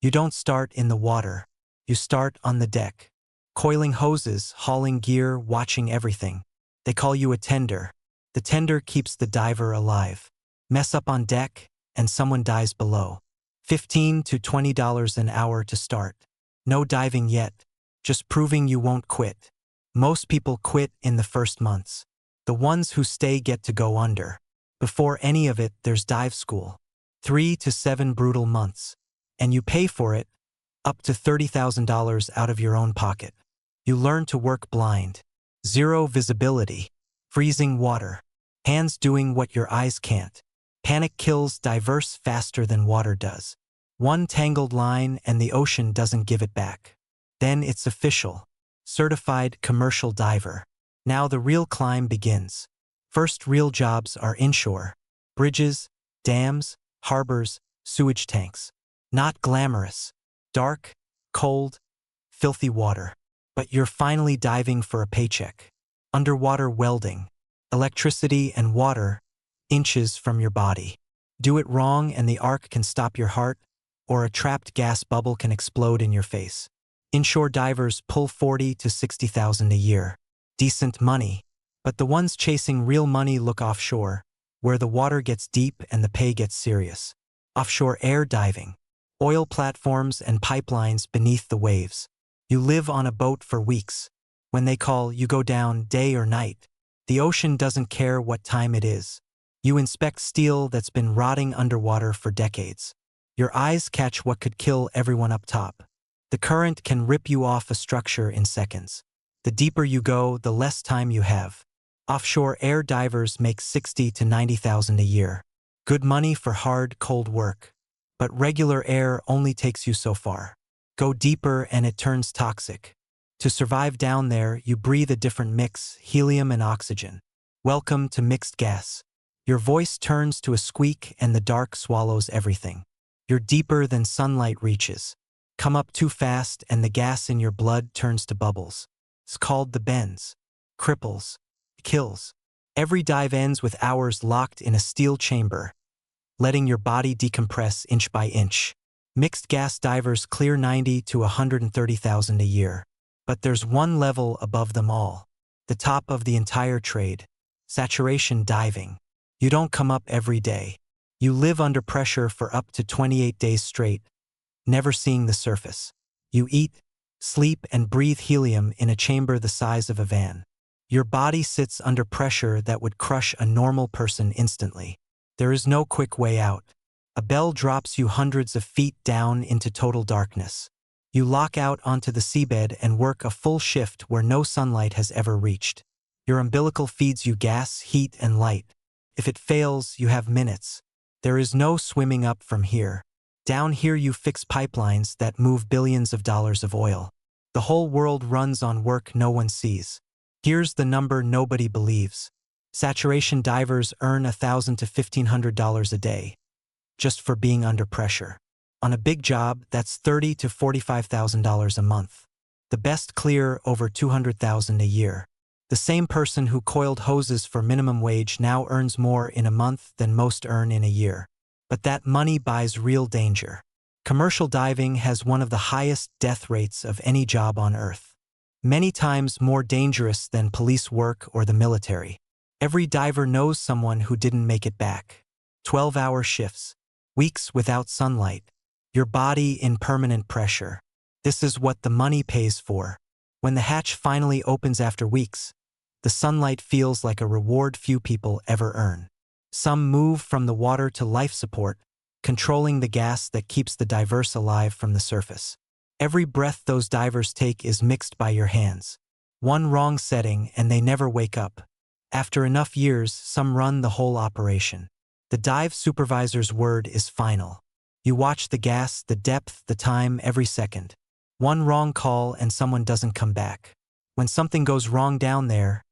You don't start in the water. You start on the deck. Coiling hoses, hauling gear, watching everything. They call you a tender. The tender keeps the diver alive. Mess up on deck, and someone dies below. $15 to $20 an hour to start. No diving yet, just proving you won't quit. Most people quit in the first months. The ones who stay get to go under. Before any of it, there's dive school. 3 to 7 brutal months. And you pay for it, up to $30,000 out of your own pocket. You learn to work blind. Zero visibility. Freezing water. Hands doing what your eyes can't. Panic kills divers faster than water does. One tangled line and the ocean doesn't give it back. Then it's official. Certified commercial diver. Now the real climb begins. First real jobs are inshore. Bridges, dams, harbors, sewage tanks. Not glamorous. Dark, cold, filthy water. But you're finally diving for a paycheck. Underwater welding. Electricity and water, inches from your body. Do it wrong and the arc can stop your heart, or a trapped gas bubble can explode in your face. Inshore divers pull $40,000 to $60,000 a year. Decent money. But the ones chasing real money look offshore, where the water gets deep and the pay gets serious. Offshore air diving. Oil platforms and pipelines beneath the waves. You live on a boat for weeks. When they call, you go down day or night. The ocean doesn't care what time it is. You inspect steel that's been rotting underwater for decades. Your eyes catch what could kill everyone up top. The current can rip you off a structure in seconds. The deeper you go, the less time you have. Offshore air divers make $60,000 to $90,000 a year. Good money for hard, cold work. But regular air only takes you so far. Go deeper and it turns toxic. To survive down there, you breathe a different mix, helium and oxygen. Welcome to mixed gas. Your voice turns to a squeak and the dark swallows everything. You're deeper than sunlight reaches. Come up too fast and the gas in your blood turns to bubbles. It's called the bends. Cripples. Kills. Every dive ends with hours locked in a steel chamber, letting your body decompress inch by inch. Mixed gas divers clear $90,000 to $130,000 a year. But there's one level above them all. The top of the entire trade. Saturation diving. You don't come up every day. You live under pressure for up to 28 days straight, never seeing the surface. You eat, sleep, and breathe helium in a chamber the size of a van. Your body sits under pressure that would crush a normal person instantly. There is no quick way out. A bell drops you hundreds of feet down into total darkness. You lock out onto the seabed and work a full shift where no sunlight has ever reached. Your umbilical feeds you gas, heat, and light. If it fails, you have minutes. There is no swimming up from here. Down here you fix pipelines that move billions of dollars of oil. The whole world runs on work no one sees. Here's the number nobody believes. Saturation divers earn $1,000 to $1,500 a day, just for being under pressure. On a big job, that's $30,000 to $45,000 a month. The best clear over $200,000 a year. The same person who coiled hoses for minimum wage now earns more in a month than most earn in a year. But that money buys real danger. Commercial diving has one of the highest death rates of any job on Earth. Many times more dangerous than police work or the military. Every diver knows someone who didn't make it back. 12-hour shifts. Weeks without sunlight. Your body in permanent pressure. This is what the money pays for. When the hatch finally opens after weeks, the sunlight feels like a reward few people ever earn. Some move from the water to life support, controlling the gas that keeps the divers alive from the surface. Every breath those divers take is mixed by your hands. One wrong setting and they never wake up. After enough years, some run the whole operation. The dive supervisor's word is final. You watch the gas, the depth, the time every second. One wrong call and someone doesn't come back. When something goes wrong down there,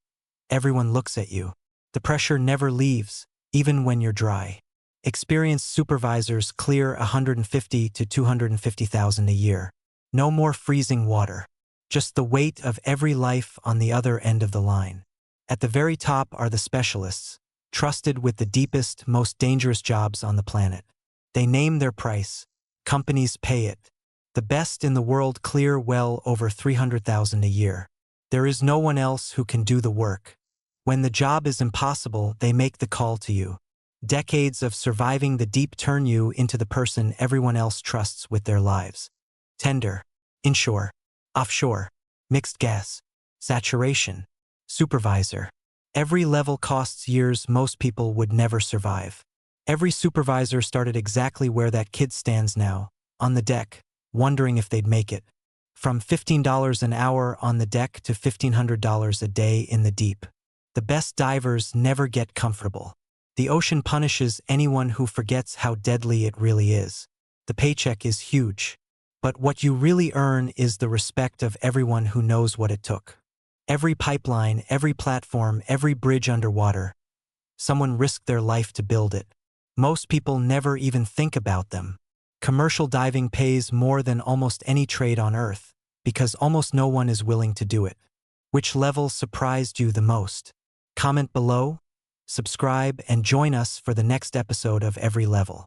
everyone looks at you. The pressure never leaves, even when you're dry. Experienced supervisors clear $150,000 to $250,000 a year. No more freezing water. Just the weight of every life on the other end of the line. At the very top are the specialists, trusted with the deepest, most dangerous jobs on the planet. They name their price. Companies pay it. The best in the world clear well over 300,000 a year. There is no one else who can do the work. When the job is impossible, they make the call to you. Decades of surviving the deep turn you into the person everyone else trusts with their lives. Tender, inshore, offshore, mixed gas, saturation, supervisor. Every level costs years most people would never survive. Every supervisor started exactly where that kid stands now, on the deck, wondering if they'd make it. From $15 an hour on the deck to $1,500 a day in the deep. The best divers never get comfortable. The ocean punishes anyone who forgets how deadly it really is. The paycheck is huge. But what you really earn is the respect of everyone who knows what it took. Every pipeline, every platform, every bridge underwater. Someone risked their life to build it. Most people never even think about them. Commercial diving pays more than almost any trade on Earth, because almost no one is willing to do it. Which level surprised you the most? Comment below, subscribe, and join us for the next episode of Every Level.